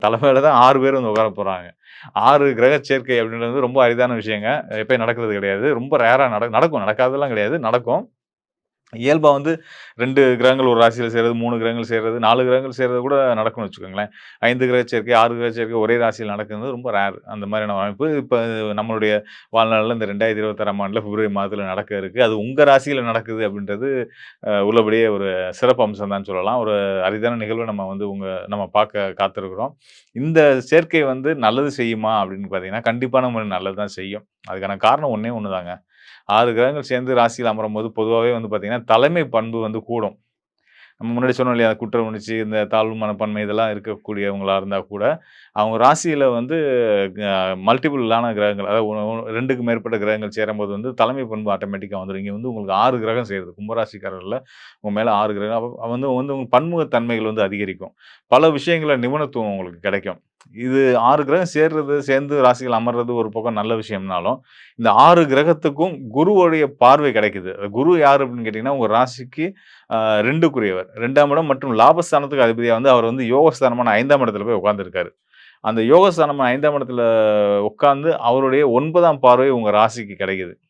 தலைமையில தான் 6 பேர் வந்து உட்கார போறாங்க. 6 கிரக சேர்க்கை அப்படின்றது ரொம்ப அரிதான விஷயங்க. எப்பயும் நடக்கிறது கிடையாது. ரொம்ப ரேரா நடக்கும். நடக்காதெல்லாம் கிடையாது. நடக்கும். இயல்பா வந்து 2 கிரகங்கள் ஒரு ராசியில சேர்றது, 3 கிரகங்கள் சேர்றது, 4 கிரகங்கள் சேர்றது கூட நடக்கும்னு வச்சுக்கோங்களேன். 5 கிரக சேர்க்கை, 6 கிரக சேர்க்கை ஒரே ராசியில நடக்கிறது ரொம்ப ரேர். அந்த மாதிரியான அமைப்பு இப்ப நம்மளுடைய வாழ்நாள்ல இந்த 2026ஆம் ஆண்டுல பிப்ரவரி மாதத்துல நடக்க இருக்கு. அது உங்க ராசியில நடக்குது அப்படின்றது உள்ளபடியே ஒரு சிறப்பு அம்சம் தான் சொல்லலாம். ஒரு அரிதான நிகழ்வ நம்ம பார்க்க காத்திருக்கிறோம். இந்த சேர்க்கை வந்து நல்லது செய்யுமா அப்படின்னு பார்த்தீங்கன்னா, கண்டிப்பான முறையில நல்லது தான் செய்யும். அதுக்கான காரணம் ஒண்ணே ஒண்ணு தாங்க. 6 கிரகங்கள் சேர்ந்து ராசியில அமரும்போது பொதுவாவே வந்து பார்த்தீங்கன்னா, தலைமை பண்பு வந்து கூடும். நம்ம முன்னாடி சொன்னோம் இல்லையா? குற்ற உணர்ச்சி, இந்த தாழ்வு மனப்பான்மை இதெல்லாம் இருக்கக்கூடியவங்களா இருந்தா கூட, அவங்க ராசியில வந்து மல்டிபிளான கிரகங்கள் அதாவது 2க்கு மேற்பட்ட கிரகங்கள் சேரும்போது வந்து தலைமை பண்பு ஆட்டோமேட்டிக்கா வந்துரும். இங்க வந்து உங்களுக்கு 6 கிரகம் சேருது. கும்பராசிக்காரர்ல உங்க மேல 6 கிரகம். அப்ப வந்து வந்து உங்க பன்முகத்தன்மைகள் வந்து அதிகரிக்கும். பல விஷயங்கள்ல நிபுணத்துவம் உங்களுக்கு கிடைக்கும். இது 6 கிரகம் சேர்ந்து ராசிகள் அமர்றது ஒரு பக்கம் நல்ல விஷயம்னாலும், இந்த 6 கிரகத்துக்கும் குருவுடைய பார்வை கிடைக்குது. குரு யாரு அப்படின்னு கேட்டீங்கன்னா, உங்க ராசிக்கு 2க்குரியவர். 2ஆம் இடம் மற்றும் லாபஸ்தானத்துக்கு அதிபதியா வந்து அவர் வந்து யோகஸ்தானமான 5ஆம் இடத்துல போய் உட்கார்ந்திருக்காரு. அந்த யோகஸ்தானமான 5ஆம் இடத்துல உட்கார்ந்து அவருடைய 9ஆம் பார்வை உங்க ராசிக்கு கிடைக்குது.